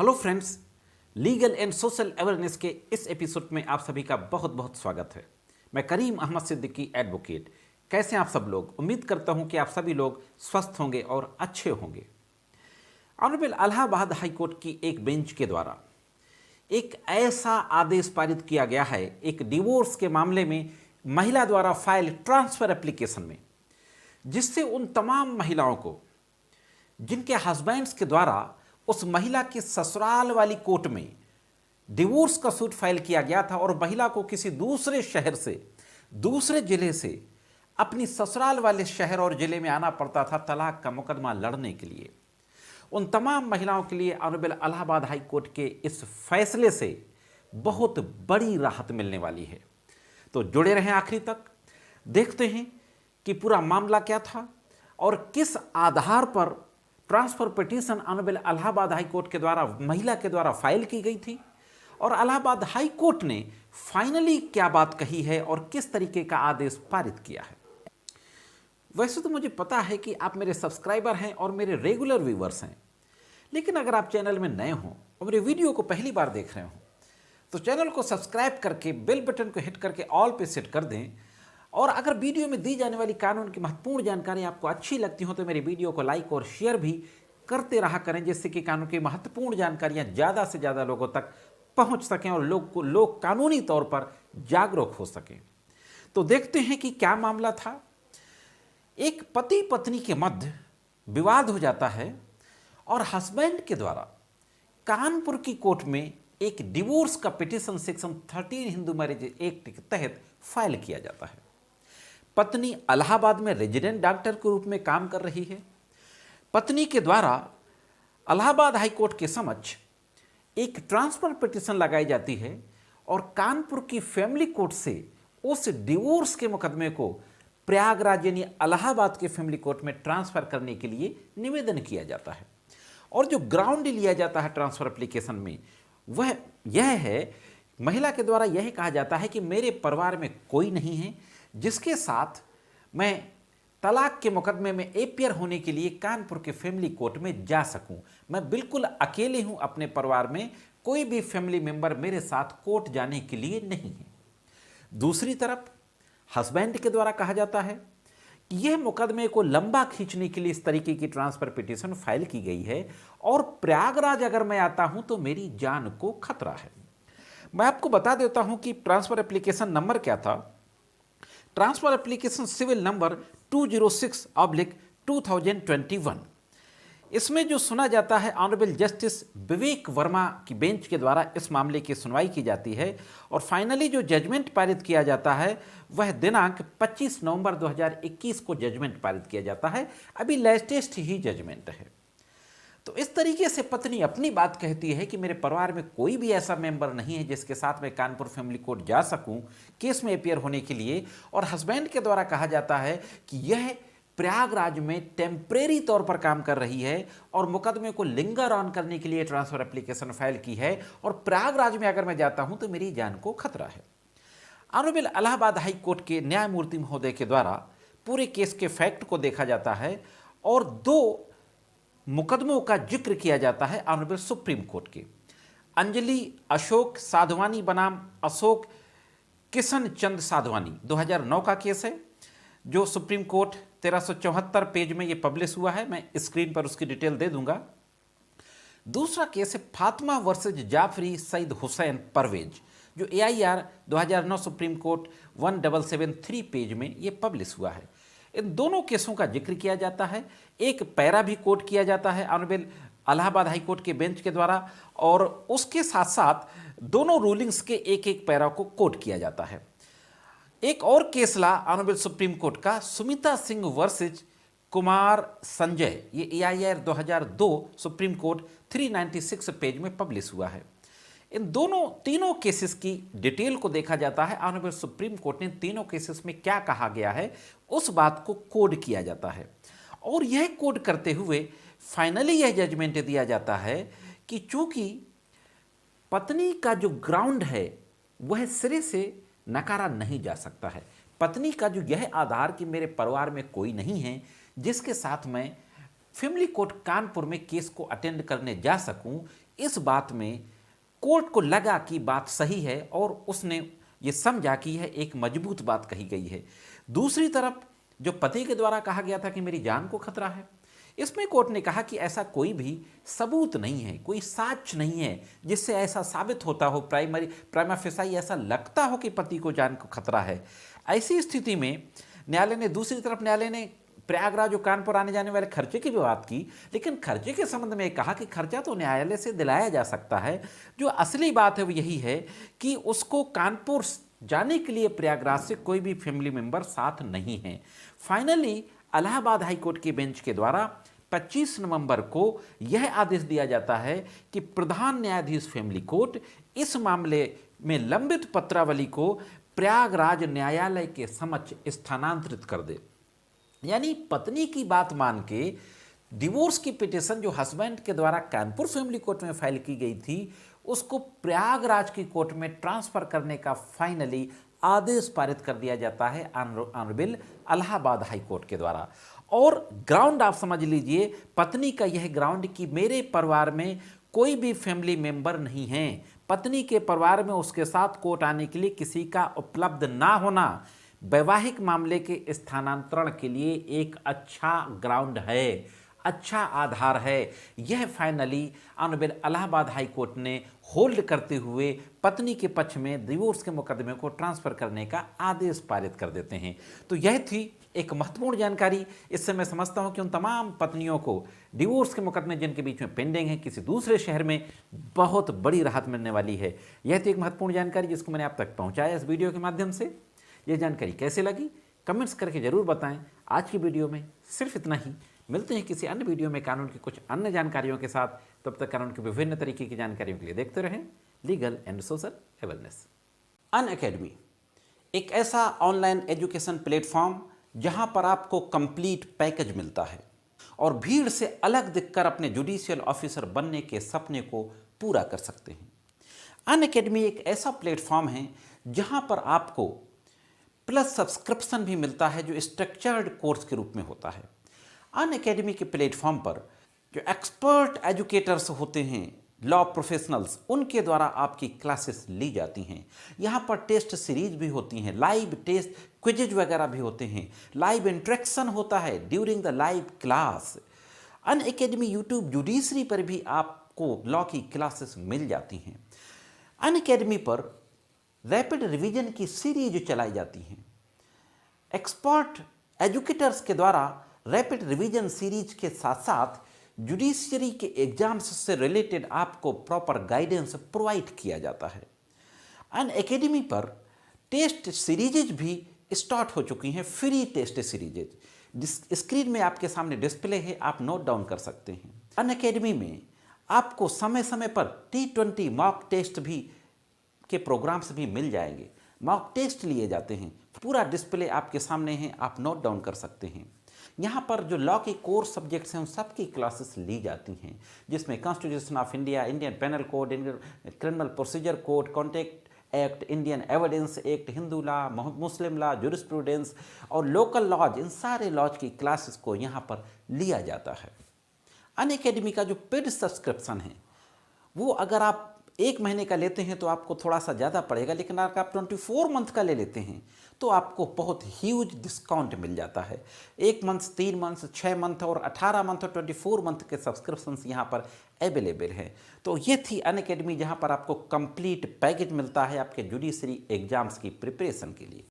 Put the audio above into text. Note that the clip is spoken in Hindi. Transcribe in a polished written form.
Hello friends, legal and social awareness के इस एपिसोड में आप सभी का बहुत बहुत स्वागत है। मैं करीम अहमद सिद्दीकी एडवोकेट। कैसे हैं आप सब लोग? उम्मीद करता हूं कि आप सभी लोग स्वस्थ होंगे और अच्छे होंगे। ऑनरेबल इलाहाबाद हाई कोर्ट की एक बेंच के द्वारा एक ऐसा आदेश पारित किया गया है एक डिवोर्स के मामले में महिला द्वारा फाइल ट्रांसफर एप्लीकेशन में, जिससे उन तमाम महिलाओं को जिनके हस्बैंड्स के द्वारा उस महिला की ससुराल वाली कोर्ट में डिवोर्स का सूट फाइल किया गया था और महिला को किसी दूसरे शहर से, दूसरे जिले से अपनी ससुराल वाले शहर और जिले में आना पड़ता था तलाक का मुकदमा लड़ने के लिए, उन तमाम महिलाओं के लिए ऑनरेबल इलाहाबाद हाई कोर्ट के इस फैसले से बहुत बड़ी राहत मिलने वाली है। तो जुड़े रहें आखिरी तक, देखते हैं कि पूरा मामला क्या था और किस आधार पर transfer petition honourable Allahabad high court के द्वारा महिला के द्वारा फाइल की गई थी और इलाहाबाद हाई कोर्ट ने फाइनली क्या बात कही है और किस तरीके का आदेश पारित किया है। वैसे तो मुझे पता है कि आप मेरे सब्सक्राइबर हैं और मेरे रेगुलर व्यूवर्स हैं, लेकिन अगर आप चैनल में नए हों और मेरे वीडियो को पहली बार देख रहे हों तो चैनल को सब्सक्राइब करके बेल बटन को हिट करके ऑल पे सेट कर दें। और अगर वीडियो में दी जाने वाली कानून की महत्वपूर्ण जानकारी आपको अच्छी लगती हो तो मेरे वीडियो को लाइक और शेयर भी करते रहा करें, जिससे कि कानून की महत्वपूर्ण जानकारियां ज़्यादा से ज़्यादा लोगों तक पहुंच सकें और लोग कानूनी तौर पर जागरूक हो सकें। तो देखते हैं कि क्या मामला था। एक पति पत्नी के मध्य विवाद हो जाता है और हस्बैंड के द्वारा कानपुर की कोर्ट में एक डिवोर्स का petition section 13 Hindu marriage act के तहत फाइल किया जाता है। पत्नी इलाहाबाद में रेजिडेंट डॉक्टर के रूप में काम कर रही है। पत्नी के द्वारा इलाहाबाद हाई कोर्ट के समक्ष एक ट्रांसफर पिटीशन लगाई जाती है और कानपुर की फैमिली कोर्ट से उस डिवोर्स के मुकदमे को प्रयागराज यानी इलाहाबाद के फैमिली कोर्ट में ट्रांसफर करने के लिए निवेदन किया जाता है। और जो ग्राउंड लिया जाता है ट्रांसफर एप्लीकेशन में वह यह है, महिला के द्वारा यह कहा जाता है कि मेरे परिवार में कोई नहीं है जिसके साथ मैं तलाक के मुकदमे में एपियर होने के लिए कानपुर के फैमिली कोर्ट में जा सकूं। मैं बिल्कुल अकेले हूं, अपने परिवार में कोई भी फैमिली मेंबर मेरे साथ कोर्ट जाने के लिए नहीं है। दूसरी तरफ हस्बैंड के द्वारा कहा जाता है कि यह मुकदमे को लंबा खींचने के लिए इस तरीके की ट्रांसफर पिटीशन फाइल की गई है और प्रयागराज अगर मैं आता हूं तो मेरी जान को खतरा है। मैं आपको बता देता हूं कि ट्रांसफर एप्लीकेशन नंबर क्या था। Transfer application civil number 206/2021। इसमें जो सुना जाता है ऑनरेबल जस्टिस विवेक वर्मा की बेंच के द्वारा इस मामले की सुनवाई की जाती है और फाइनली जो जजमेंट पारित किया जाता है वह दिनांक 25 नवंबर 2021 को जजमेंट पारित किया जाता है। अभी लेटेस्ट ही जजमेंट है। तो इस तरीके से पत्नी अपनी बात कहती है कि मेरे परिवार में कोई भी ऐसा मेंबर नहीं है जिसके साथ मैं कानपुर फैमिली कोर्ट जा सकूं केस में अपियर होने के लिए। और हस्बैंड के द्वारा कहा जाता है कि यह प्रयागराज में टेम्परेरी तौर पर काम कर रही है और मुकदमे को लिंगर ऑन करने के लिए ट्रांसफर एप्लीकेशन फाइल की है और प्रयागराज में अगर मैं जाता हूं तो मेरी जान को खतरा है। ऑनरेबल इलाहाबाद हाई कोर्ट के न्यायमूर्ति महोदय के द्वारा पूरे केस के फैक्ट को देखा जाता है और दो मुकदमों का जिक्र किया जाता है ऑनरेबल सुप्रीम कोर्ट के। अंजलि अशोक साधवानी बनाम अशोक किशन चंद साधवानी 2009 का केस है जो सुप्रीम कोर्ट 1374 पेज में ये पब्लिश हुआ है। मैं स्क्रीन पर उसकी डिटेल दे दूंगा। दूसरा केस है फातिमा वर्सेज जाफरी सईद हुसैन परवेज जो AIR 2009 सुप्रीम कोर्ट 1773 पेज में ये पब्लिश हुआ है। इन दोनों केसों का जिक्र किया जाता है। एक पैरा भी कोट किया जाता है ऑनरेबल इलाहाबाद हाई कोर्ट के बेंच के द्वारा और उसके साथ साथ दोनों रूलिंग्स के एक एक पैरा को कोट किया जाता है। एक और केस ला ऑनरेबल सुप्रीम कोर्ट का सुमिता सिंह वर्सेज कुमार संजय, ये AIR 2002 सुप्रीम कोर्ट 396 पेज में पब्लिश हुआ है। इन तीनों केसेस की डिटेल को देखा जाता है। ऑनरेबल सुप्रीम कोर्ट ने तीनों केसेस में क्या कहा गया है उस बात को कोड किया जाता है और यह कोड करते हुए फाइनली यह जजमेंट दिया जाता है कि चूंकि पत्नी का जो ग्राउंड है वह सिरे से नकारा नहीं जा सकता है। पत्नी का जो यह आधार कि मेरे परिवार में कोई नहीं है जिसके साथ मैं फैमिली कोर्ट कानपुर में केस को अटेंड करने जा सकूं, इस बात में कोर्ट को लगा कि बात सही है और उसने ये समझा कि यह एक मजबूत बात कही गई है। दूसरी तरफ जो पति के द्वारा कहा गया था कि मेरी जान को खतरा है, इसमें कोर्ट ने कहा कि ऐसा कोई भी सबूत नहीं है, कोई साक्ष्य नहीं है जिससे ऐसा साबित होता हो, प्राइमा फेसाई ऐसा लगता हो कि पति को जान को खतरा है। ऐसी स्थिति में न्यायालय ने, दूसरी तरफ न्यायालय ने प्रयागराज और कानपुर आने जाने वाले खर्चे की भी बात की, लेकिन खर्चे के संबंध में कहा कि खर्चा तो न्यायालय से दिलाया जा सकता है। जो असली बात है वो यही है कि उसको कानपुर जाने के लिए प्रयागराज से कोई भी फैमिली मेंबर साथ नहीं है। फाइनली इलाहाबाद हाईकोर्ट के बेंच के द्वारा 25 नवंबर को यह आदेश दिया जाता है कि प्रधान न्यायाधीश फैमिली कोर्ट इस मामले में लंबित पत्रावली को प्रयागराज न्यायालय के समक्ष स्थानांतरित कर दे। यानी पत्नी की बात मान के डिवोर्स की पिटीशन जो हस्बैंड के द्वारा कानपुर फैमिली कोर्ट में फाइल की गई थी, उसको प्रयागराज की कोर्ट में ट्रांसफर करने का फाइनली आदेश पारित कर दिया जाता है ऑनरेबल इलाहाबाद हाई कोर्ट के द्वारा। और ग्राउंड आप समझ लीजिए, पत्नी का यह ग्राउंड कि मेरे परिवार में कोई भी फैमिली मेंबर नहीं है, पत्नी के परिवार में उसके साथ कोर्ट आने के लिए किसी का उपलब्ध ना होना वैवाहिक मामले के स्थानांतरण के लिए एक अच्छा ग्राउंड है, अच्छा आधार है। यह finally honourable Allahabad high court ने होल्ड करते हुए पत्नी के पक्ष में डिवोर्स के मुकदमे को ट्रांसफर करने का आदेश पारित कर देते हैं। तो यह थी एक महत्वपूर्ण जानकारी। इससे मैं समझता हूं कि उन तमाम पत्नियों को डिवोर्स के मुकदमे जिनके बीच में पेंडिंग है किसी दूसरे शहर में, बहुत बड़ी राहत मिलने वाली है। यह थी एक महत्वपूर्ण जानकारी जिसको मैंने आप तक पहुंचाया इस वीडियो के माध्यम से। यह जानकारी कैसे लगी कमेंट्स करके जरूर बताएं। आज की वीडियो में सिर्फ इतना ही। मिलते हैं किसी अन्य वीडियो में कानून की कुछ अन्य जानकारियों के साथ। तब तक कानून की विभिन्न तरीके की जानकारियों के लिए देखते रहें legal and social awareness. Unacademy एक ऐसा ऑनलाइन एजुकेशन प्लेटफॉर्म जहां पर आपको कंप्लीट पैकेज मिलता है और भीड़ से अलग दिखकर अपने जुडिशियल ऑफिसर बनने के सपने को पूरा कर सकते हैं। अनअकैडमी एक ऐसा प्लेटफॉर्म है जहां पर आपको प्लस सब्सक्रिप्शन भी मिलता है जो स्ट्रक्चर्ड कोर्स के रूप में होता है। अनअकैडमी के प्लेटफॉर्म पर जो एक्सपर्ट एजुकेटर्स होते हैं, लॉ प्रोफेशनल्स, उनके द्वारा आपकी क्लासेस ली जाती हैं। यहाँ पर टेस्ट सीरीज भी होती हैं, लाइव टेस्ट क्विजेज वगैरह भी होते हैं, लाइव इंटरेक्शन होता है during the live class. Unacademy YouTube judiciary पर भी आपको लॉ की क्लासेस मिल जाती हैं। अनअकैडमी पर रैपिड रिवीजन की सीरीज चलाई जाती हैं। एक्सपर्ट एजुकेटर्स के द्वारा रैपिड रिवीजन सीरीज के साथ साथ जुडिशरी के एग्जाम्स से रिलेटेड आपको प्रॉपर गाइडेंस प्रोवाइड किया जाता है। अनअकैडमी पर टेस्ट सीरीजेज भी स्टार्ट हो चुकी हैं, फ्री टेस्ट सीरीजेज स्क्रीन में आपके सामने डिस्प्ले है, आप नोट डाउन कर सकते हैं। अनअकैडमी में आपको समय समय पर T20 मॉक टेस्ट भी के प्रोग्राम्स भी मिल जाएंगे, मॉक टेस्ट लिए जाते हैं। पूरा डिस्प्ले आपके सामने है, आप नोट डाउन कर सकते हैं। यहाँ पर जो लॉ के कोर सब्जेक्ट्स हैं उन सब की क्लासेस ली जाती हैं, जिसमें constitution of India, Indian penal code, Indian criminal procedure code, contract act, Indian evidence act, Hindu law, Muslim law, jurisprudence और लोकल लॉज, इन सारे लॉज की क्लासेस को यहाँ पर लिया जाता है। अनअकैडमी का जो पेड सब्सक्रिप्शन है वो अगर आप 1 महीने का लेते हैं तो आपको थोड़ा सा ज़्यादा पड़ेगा, लेकिन अगर आप 24 मंथ का ले लेते हैं तो आपको बहुत ह्यूज डिस्काउंट मिल जाता है। 1 मंथ, 3 मंथ, 6 मंथ और 18 मंथ और 24 मंथ के सब्सक्रिप्शंस यहाँ पर अवेलेबल हैं। तो ये थी अनअकैडमी जहाँ पर आपको कंप्लीट पैकेज मिलता है आपके जुडिशरी एग्जाम्स की प्रिपरेशन के लिए।